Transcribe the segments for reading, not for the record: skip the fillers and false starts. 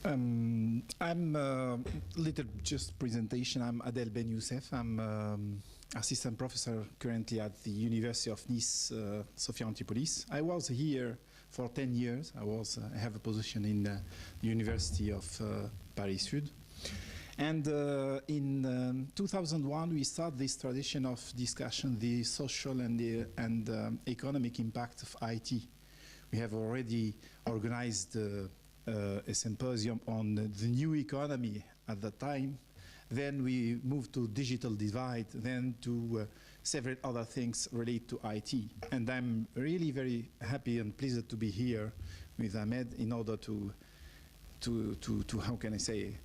I'm little just presentation. I'm Adel Ben Youssef. I'm assistant professor currently at the University of Nice, Sophia Antipolis. I was here for 10 years. I have a position in the University of Paris Sud. And in 2001, we started this tradition of discussion, the social and economic impact of IT. We have already organized a symposium on the new economy at that time. Then we moved to digital divide, then to several other things related to IT. And I'm really very happy and pleased to be here with Ahmed in order to how can I say,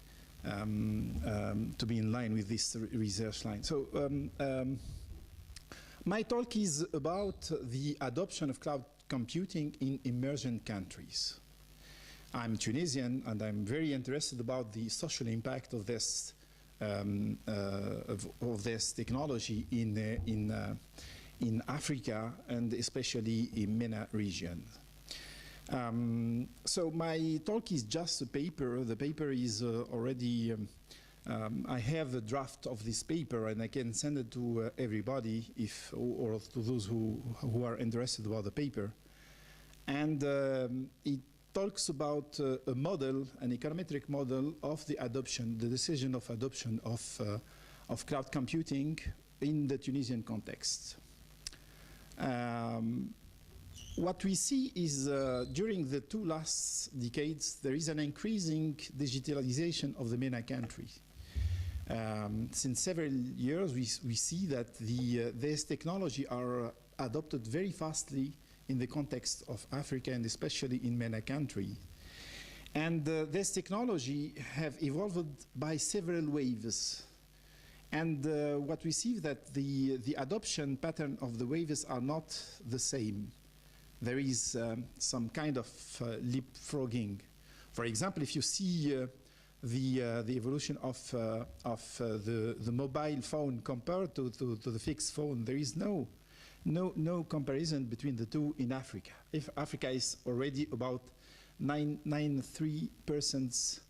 to be in line with this research line. So my talk is about the adoption of cloud computing in emerging countries. I'm Tunisian, and I'm very interested about the social impact of this technology in Africa, and especially in MENA region. So my talk is just a paper. The paper is already, I have a draft of this paper, and I can send it to everybody or to those who are interested about the paper. And it talks about a model, an econometric model of the adoption, the decision of adoption of cloud computing in the Tunisian context. What we see is during the two last decades, there is an increasing digitalization of the MENA country. Since several years, we see that these technology are adopted very fastly in the context of Africa, and especially in MENA country. And this technology have evolved by several waves. And what we see is that the adoption pattern of the waves are not the same. There is some kind of leapfrogging. For example, if you see the evolution of the mobile phone compared to the fixed phone, there is no comparison between the two in Africa. If Africa is already about 93%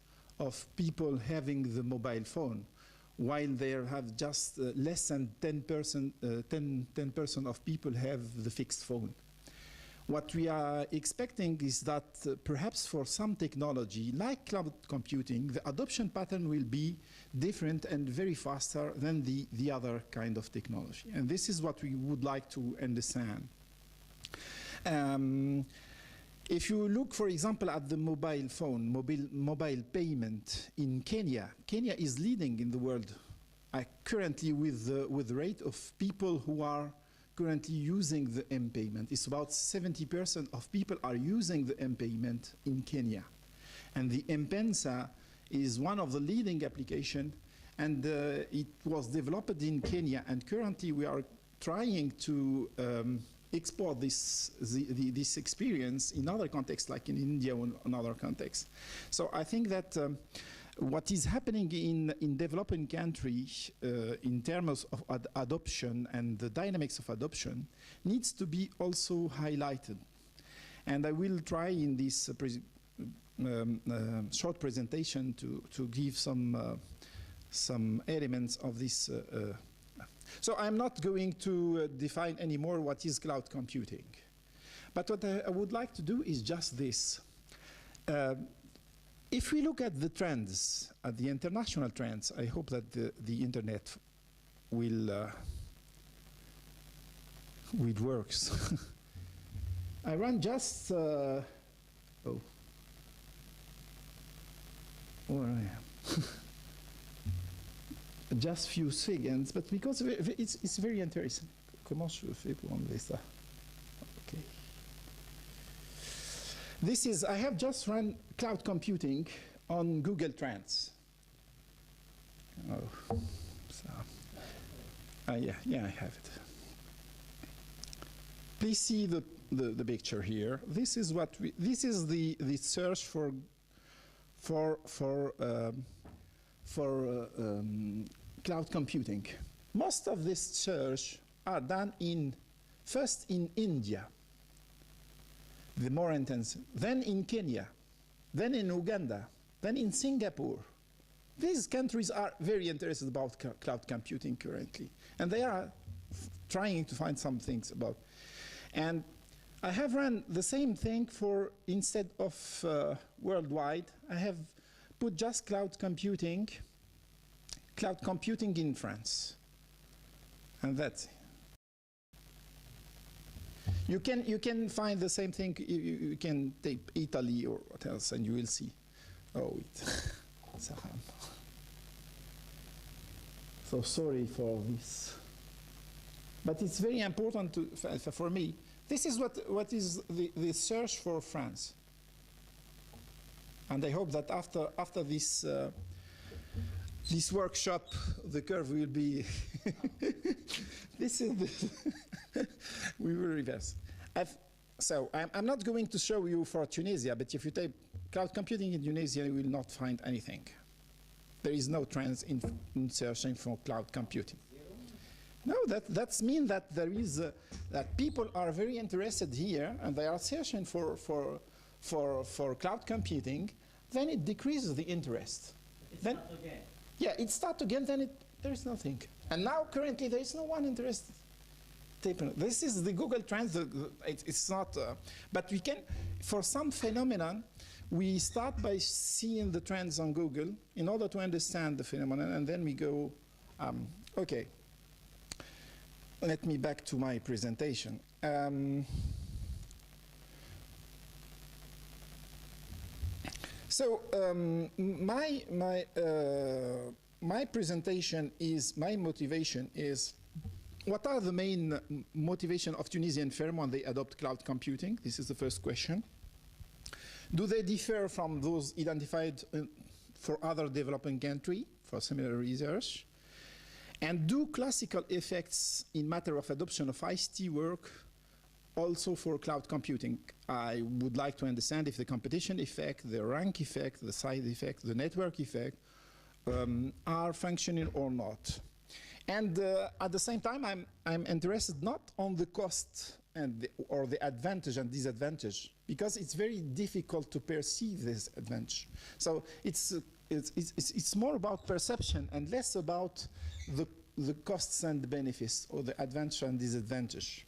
of people having the mobile phone, while they have just less than 10% of people have the fixed phone. What we are expecting is that perhaps for some technology, like cloud computing, the adoption pattern will be different and very faster than the other kind of technology. And this is what we would like to understand. If you look, for example, at the mobile phone, mobile payment in Kenya, Kenya is leading in the world currently with the rate of people who are currently using the M-payment. It's about 70% of people are using the M-payment in Kenya. And the M-Pesa is one of the leading applications, and it was developed in Kenya, and currently we are trying to export this experience in other contexts, like in India or in other contexts. So I think that what is happening in developing countries in terms of adoption and the dynamics of adoption needs to be also highlighted. And I will try in this short presentation to give some elements of this. So I'm not going to define anymore what is cloud computing. But what I would like to do is just this. If we look at the trends, at the international trends, I hope that the internet will works. I run just where I am. Just few seconds, but because it's very interesting. Comment je fais pour enlever ça? Okay. This is, I have just run cloud computing on Google Trends. Oh, so, yeah, I have it. Please see the picture here. This is what this is the search for cloud computing. Most of this search are done first in India, the more intensive, then in Kenya, then in Uganda, then in Singapore. These countries are very interested about cloud computing currently, and they are trying to find some things about. And I have run the same thing for, instead of worldwide, I have put just cloud computing in France. And that's it. You can find the same thing. You can take Italy or what else, and you will see. Oh, so sorry for this, but it's very important for me. This is what is the search for France, and I hope that after this this workshop, the curve will be. This is we will reverse. So I'm not going to show you for Tunisia, but if you type cloud computing in Tunisia, you will not find anything. There is no trends in searching for cloud computing. No, that's mean that there is that people are very interested here, and they are searching for cloud computing. Then it decreases the interest. Then again. Yeah, it starts again. Then there is nothing. And now currently there is no one interested. This is the Google Trends. It's not, but we can, for some phenomenon, we start by seeing the trends on Google in order to understand the phenomenon, and then we go, okay. Let me back to my presentation. My presentation is, my motivation is, what are the main motivation of Tunisian firms when they adopt cloud computing? This is the first question. Do they differ from those identified for other developing countries for similar research? And do classical effects in matter of adoption of ICT work also for cloud computing? I would like to understand if the competition effect, the rank effect, the size effect, the network effect are functioning or not. And at the same time, I'm interested not on the cost and or the advantage and disadvantage, because it's very difficult to perceive this advantage. So it's more about perception and less about the costs and the benefits, or the advantage and disadvantage.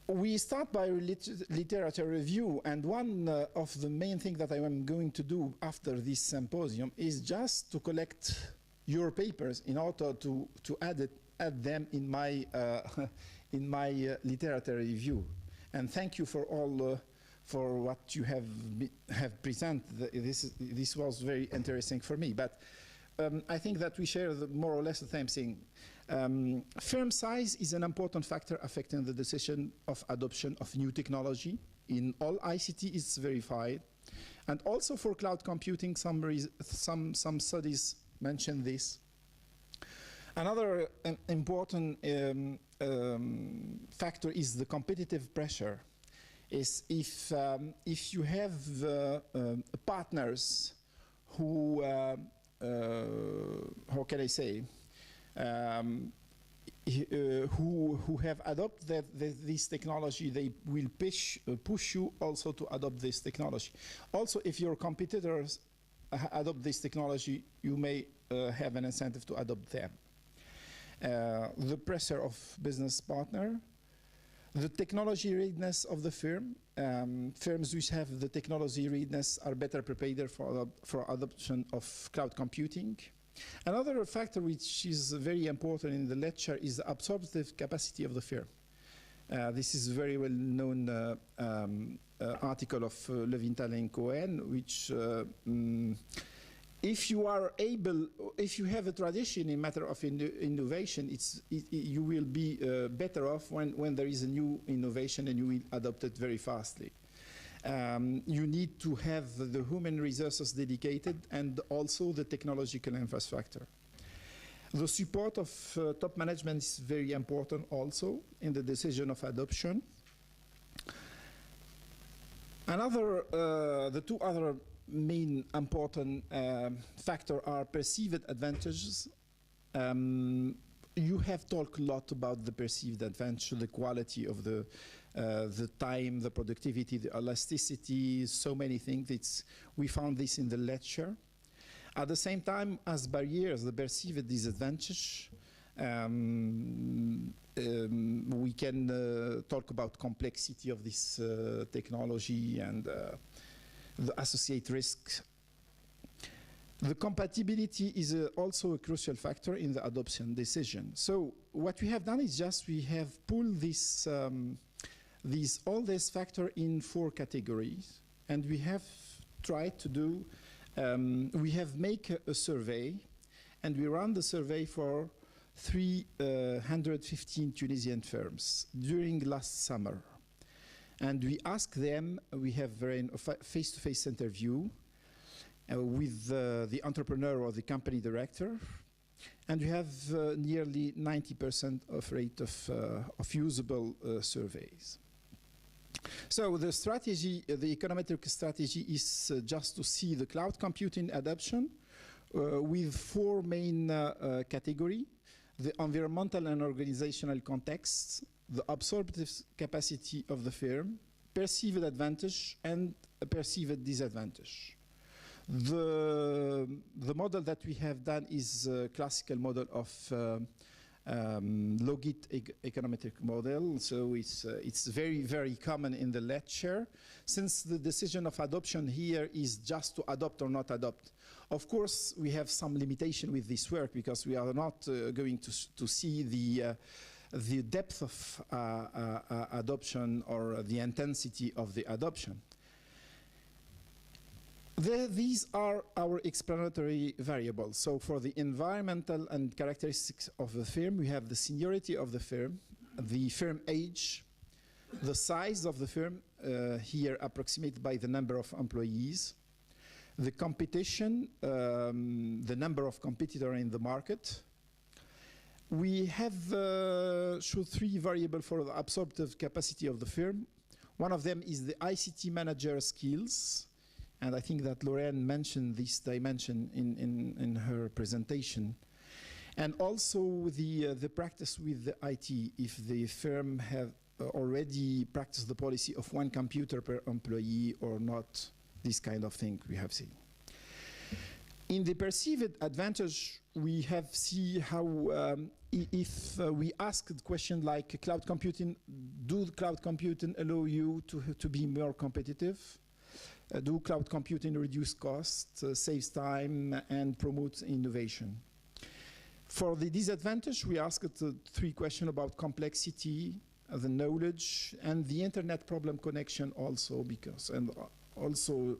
We start by literature review, and one of the main things that I am going to do after this symposium is just to collect your papers in order to add them in my literature review. And thank you for all for what you have presented. This was very interesting for me. But I think that we share more or less the same thing. Firm size is an important factor affecting the decision of adoption of new technology. In all ICT, it's verified. And also for cloud computing, some studies mention this. Another important factor is the competitive pressure. Is if you have partners who, how can I say, who have adopted this technology, they will push you also to adopt this technology. Also, if your competitors adopt this technology, you may have an incentive to adopt them. The pressure of business partner, the technology readiness of the firm. Firms which have the technology readiness are better prepared for adoption of cloud computing. Another factor which is very important in the lecture is the absorptive capacity of the firm. This is a very well known article of Levinthal and Cohen, which if you are able, if you have a tradition in matter of innovation, you will be better off when there is a new innovation and you will adopt it very fastly. You need to have the human resources dedicated and also the technological infrastructure. The support of top management is very important also in the decision of adoption. The two other main important factors are perceived advantages. You have talked a lot about the perceived advantage, the quality of the the time, the productivity, the elasticity, so many things. We found this in the lecture. At the same time, as barriers, the perceived disadvantage, we can talk about complexity of this technology and the associated risks. The compatibility is also a crucial factor in the adoption decision. So what we have done is just we have pulled this, all these factors in 4 categories, and we have tried to do, we have made a survey, and we ran the survey for 315 Tunisian firms during last summer. And we asked them, we have a face-to-face interview with the entrepreneur or the company director, and we have nearly 90% of rate of usable surveys. So the strategy, the econometric strategy is just to see the cloud computing adoption with 4 main categories: the environmental and organizational context, the absorptive capacity of the firm, perceived advantage, and a perceived disadvantage. The model that we have done is a classical model of Logit econometric model. So it's very, very common in the lecture. Since the decision of adoption here is just to adopt or not adopt. Of course, we have some limitation with this work because we are not going to see the depth of adoption or the intensity of the adoption. These are our explanatory variables. So for the environmental and characteristics of the firm, we have the seniority of the firm age, the size of the firm, here approximated by the number of employees, the competition, the number of competitors in the market. We have shown 3 variables for the absorptive capacity of the firm. One of them is the ICT manager skills. And I think that Lorraine mentioned this dimension in her presentation. And also the practice with the IT, if the firm have already practiced the policy of 1 computer per employee or not, this kind of thing we have seen. In the perceived advantage, we have seen how if we ask the question like cloud computing, do cloud computing allow you to be more competitive? Do cloud computing reduce costs, saves time, and promotes innovation? For the disadvantage, we asked 3 questions about complexity, the knowledge, and the internet problem connection also, because, and also,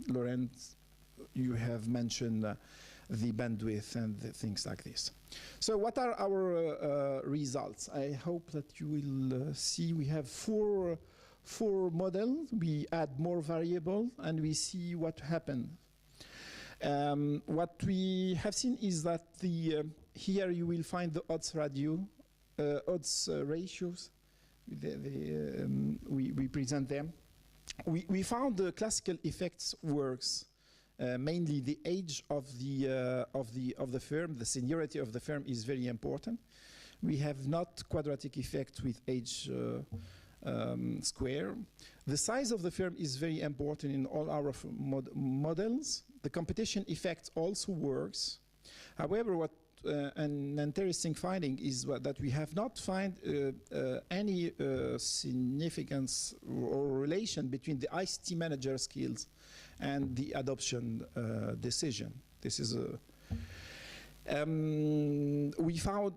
Laurent, you have mentioned the bandwidth and the things like this. So what are our results? I hope that you will see we have 4 models. We add more variable and we see what happened. What we have seen is that here you will find the odds ratios. We present them. We found the classical effects works. Mainly the age of the firm, the seniority of the firm is very important. We have not quadratic effect with age square. The size of the firm is very important in all our models. The competition effect also works. However, what an interesting finding is that we have not found any significance or relation between the ICT manager skills and the adoption decision. This is we found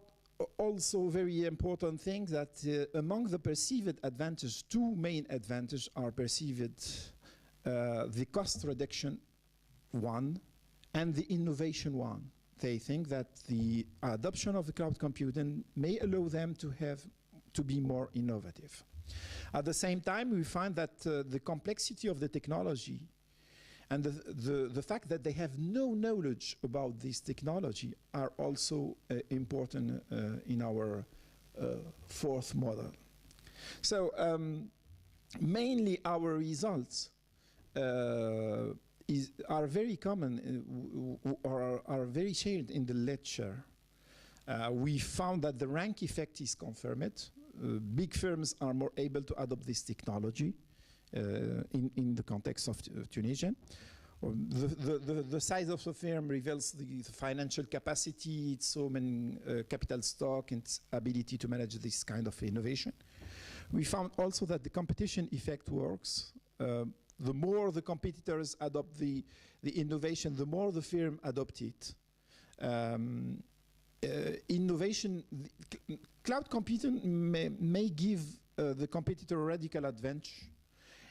also very important thing that among the perceived advantage, 2 main advantages are perceived: the cost reduction 1 and the innovation 1. They think that the adoption of the cloud computing may allow them to be more innovative. At the same time, we find that the complexity of the technology and the fact that they have no knowledge about this technology are also important in our 4th model. So mainly our results are very common or are very shared in the lecture. We found that the rank effect is confirmed. big firms are more able to adopt this technology in the context of Tunisian. The size of the firm reveals the financial capacity, its human capital stock, and its ability to manage this kind of innovation. We found also that the competition effect works. The more the competitors adopt the innovation, the more the firm adopt it. Innovation, cloud computing may give the competitor a radical advantage.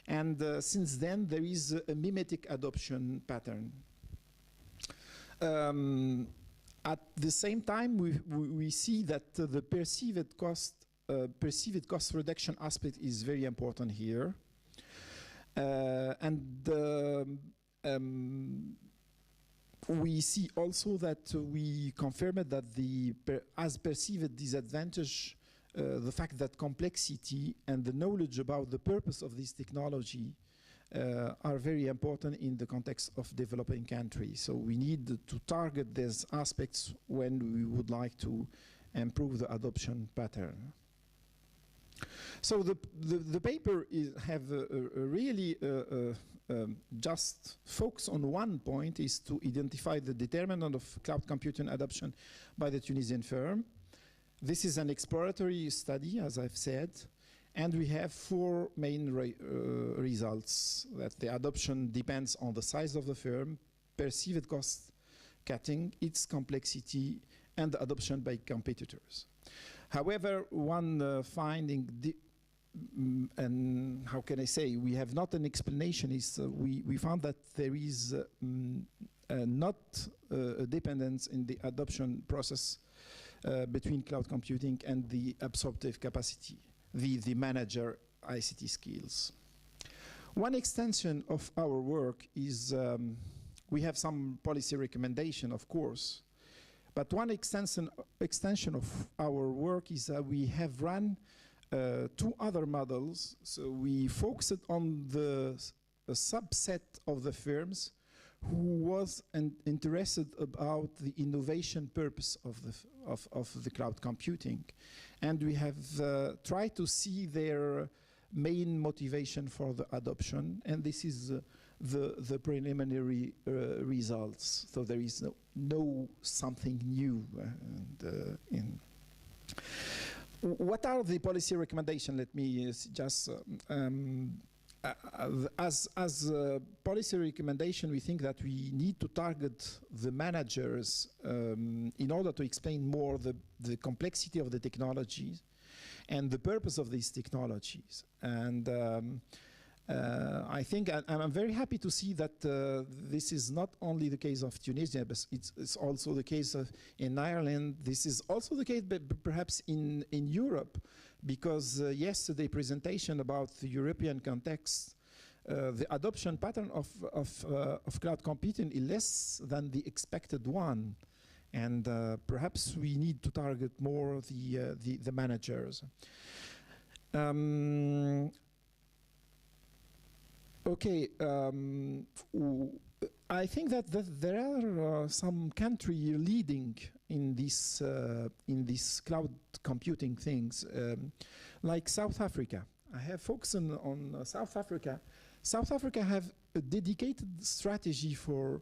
And since then, there is a mimetic adoption pattern. At the same time, we see that the perceived cost reduction aspect is very important here. We see also that we confirmed that as perceived disadvantage, the fact that complexity and the knowledge about the purpose of this technology are very important in the context of developing countries. So we need to target these aspects when we would like to improve the adoption pattern. So the paper have really just focus on one point, is to identify the determinant of cloud computing adoption by the Tunisian firm. This is an exploratory study, as I've said, and we have 4 main results: that the adoption depends on the size of the firm, perceived cost cutting, its complexity, and the adoption by competitors. However, one finding, and how can I say, we have not an explanation, is we found that there is not a dependence in the adoption process between cloud computing and the absorptive capacity, the manager ICT skills. One extension of our work is, we have some policy recommendation, of course, but one extension of our work is that we have run 2 other models. So we focused on a subset of the firms who was interested about the innovation purpose of the cloud computing. And we have tried to see their main motivation for the adoption, and this is the preliminary results. So there is no something new. What are the policy recommendations? Let me just as a policy recommendation, we think that we need to target the managers in order to explain more the complexity of the technologies and the purpose of these technologies. And I think I'm very happy to see that this is not only the case of Tunisia, but it's also the case in Ireland. This is also the case, but perhaps in Europe, because yesterday presentation about the European context, the adoption pattern of cloud computing is less than the expected one, and perhaps we need to target more the managers. Okay, I think that there are some countries leading in this cloud computing things, like South Africa. I have focused on South Africa. South Africa have a dedicated strategy for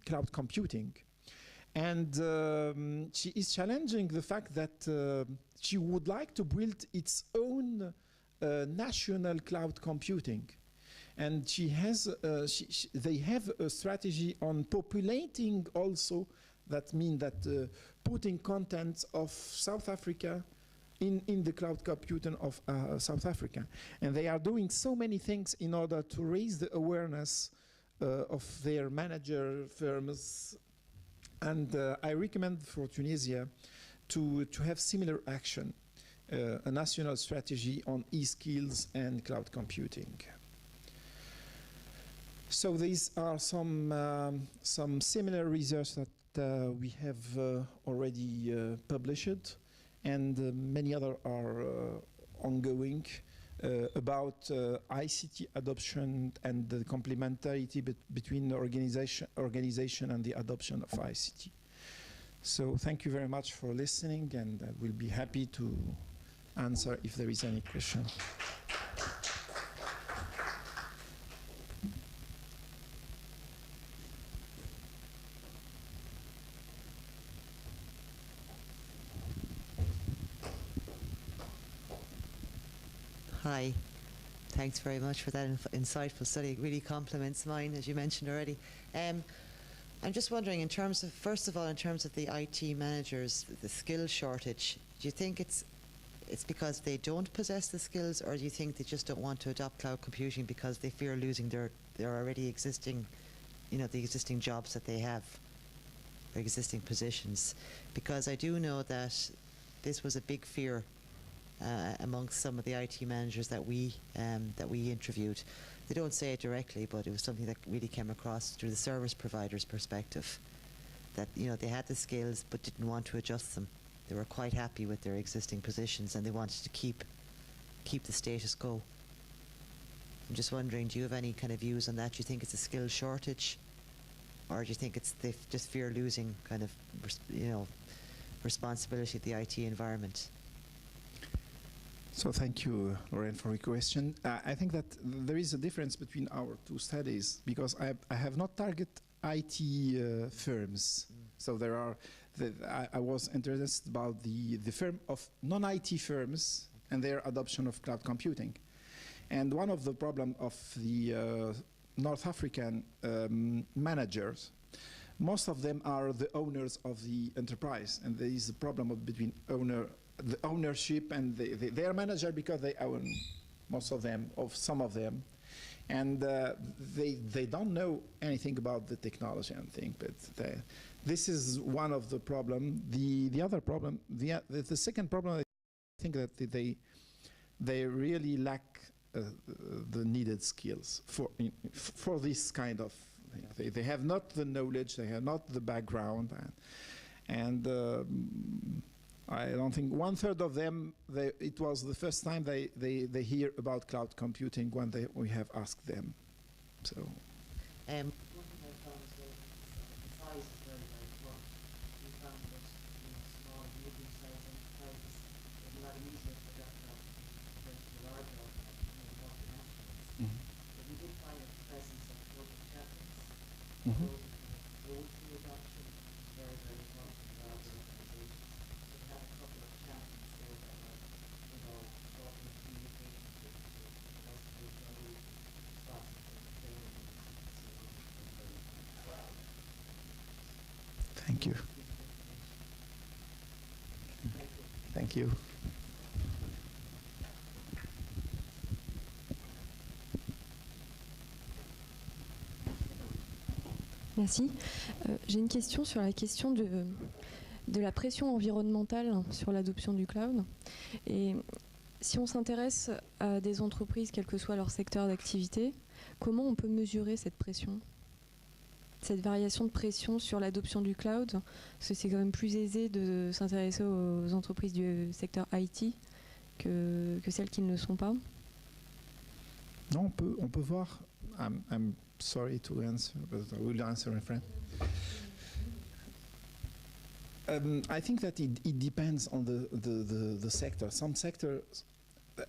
cloud computing, and she is challenging the fact that she would like to build its own national cloud computing, and she has they have a strategy on populating also. That means that putting content of South Africa in the cloud computing of South Africa, and they are doing so many things in order to raise the awareness of their manager firms, and I recommend for Tunisia to have similar action. A national strategy on e-skills and cloud computing. So these are some similar results that we have already published, and many other are ongoing about ICT adoption and the complementarity between the organization and the adoption of ICT. So thank you very much for listening, and I will be happy to answer if there is any question. Hi. Thanks very much for that insightful study. It really complements mine, as you mentioned already. I'm just wondering, in terms of, first of all, in terms of the IT managers, the skill shortage, do you think it's because they don't possess the skills, or do you think they just don't want to adopt cloud computing because they fear losing their already existing, the existing jobs that they have, their existing positions? Because I do know that this was a big fear amongst some of the IT managers that we interviewed. They don't say it directly, but it was something that really came across through the service provider's perspective, that they had the skills but didn't want to adjust them. They were quite happy with their existing positions and they wanted to keep the status quo. I'm just wondering, do you have any kind of views on that? Do you think it's a skill shortage, or do you think it's they just fear losing kind of responsibility of the IT environment? So thank you, Lorraine, for your question. I think that there is a difference between our two studies, because I have not targeted IT firms. So there are, I was interested about the firm of non-IT firms and their adoption of cloud computing. And one of the problem of the North African managers, most of them are the owners of the enterprise, and there is a problem between the ownership and their manager, because they own most of them, of some of them, and they don't know anything about the technology and thing. But this is one of the problem. The other problem, the second problem, I think that they really lack the needed skills for this kind of thing. They have not the knowledge, they have not the background, and I don't think 1/3 of them, it was the first time they hear about cloud computing when we have asked them. So. One thing I found is that the size is very, very important. We found that small, medium-sized enterprises, it's a lot easier for that compared to larger multinationals. But we did find a presence of global champions. Those who adoption is very, very important in larger organizations. So we had a couple of champions there that were, talking, communicating with SHO, responsible for training. Thank you. Thank you. Merci. J'ai une question sur la question de la pression environnementale sur l'adoption du cloud. Et si on s'intéresse à des entreprises, quel que soit leur secteur d'activité, comment on peut mesurer cette pression, cette variation de pression sur l'adoption du cloud? Parce que c'est quand même plus aisé de s'intéresser aux entreprises du secteur IT que celles qui ne le sont pas. Non, on peut voir. I'm sorry to answer, but I will answer in French. I think that it depends on the sector. Some sectors,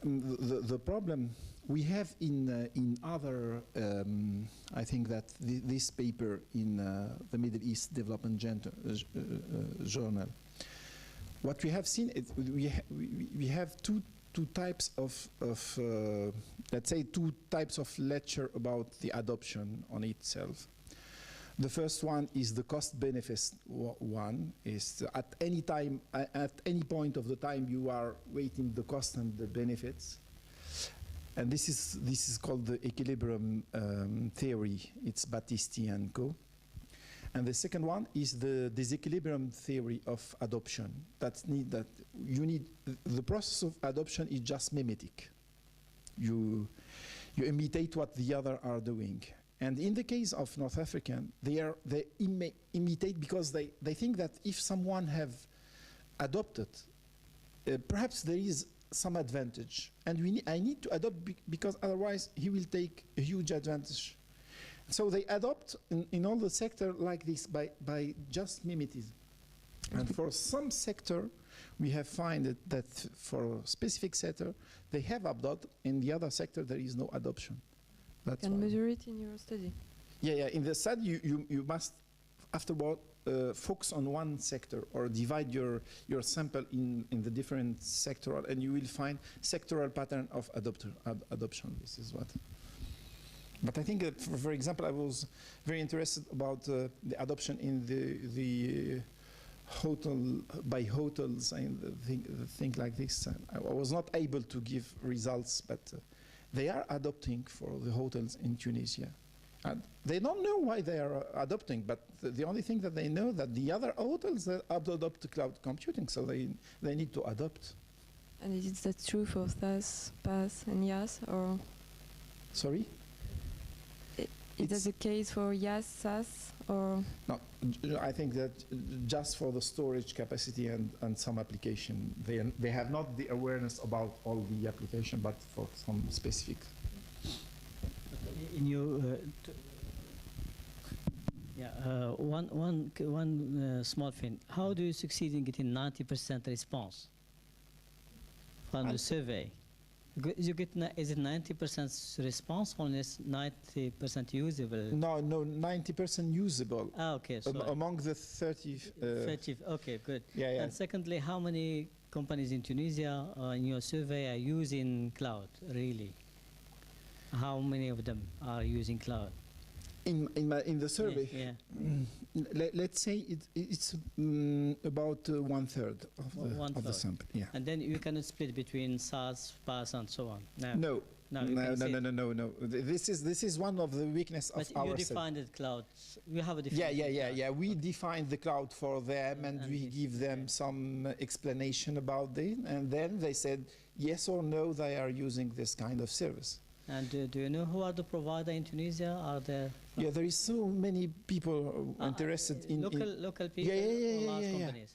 the problem we have in other, I think that this paper in the Middle East Development Journal, what we have seen, we have two types of let's say two types of lecture about the adoption on itself. The first one is the cost benefit one, is at any time, at any point of the time you are weighting the cost and the benefits. And this is called the equilibrium theory. It's Battisti and co. And the second one is the disequilibrium theory of adoption. The process of adoption is just mimetic. You imitate what the other are doing. And in the case of North African, they imitate because they think that if someone have adopted, perhaps there is some advantage, and I need to adopt because otherwise he will take a huge advantage. So they adopt in all the sector like this by just mimetism. And for some sector, we have found that for a specific sector, they have adopted. In the other sector, there is no adoption. That's Can why. measure it in your study. Yeah. In the study, you must afterward focus on one sector or divide your sample in the different sectoral, and you will find sectoral pattern of adoption. This is what. But I think that, for example, I was very interested about the adoption in the hotel by hotels and things like this. I was not able to give results, but they are adopting for the hotels in Tunisia. And they don't know why they are adopting, but the only thing that they know that the other hotels adopt cloud computing, so they need to adopt. And is that true for SAS, PaaS, and IaaS, or Sorry? is that the case for IaaS, SaaS, or? No, I think that just for the storage capacity and some application, they have not the awareness about all the application, but for some specific. In your one small thing. How do you succeed in getting 90% response from the survey? You get is it 90% response or is 90% usable? No, 90% usable. Ah, okay. So Among the 30. 30. Okay, good. Yeah. And secondly, how many companies in Tunisia in your survey are using cloud? Really? How many of them are using cloud? In the survey, Yeah. let's say it's about 1/3 of the sample. Yeah. And then you can split between SaaS, PaaS, and so on. No. No. This is one of the weakness of But our you study. defined the cloud. You have a definition. Yeah. We defined the cloud for them, and we give them some explanation about it, and then they said yes or no, they are using this kind of service. And do you know who are the provider in Tunisia? Are there? Yeah, there is so many people interested in local people or large companies?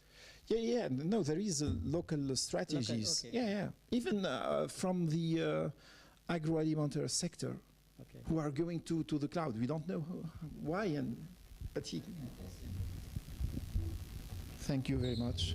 Yeah. No, there is local strategies. Okay. Yeah. Even from the agroalimentary sector, who are going to the cloud. We don't know why, but thank you very much.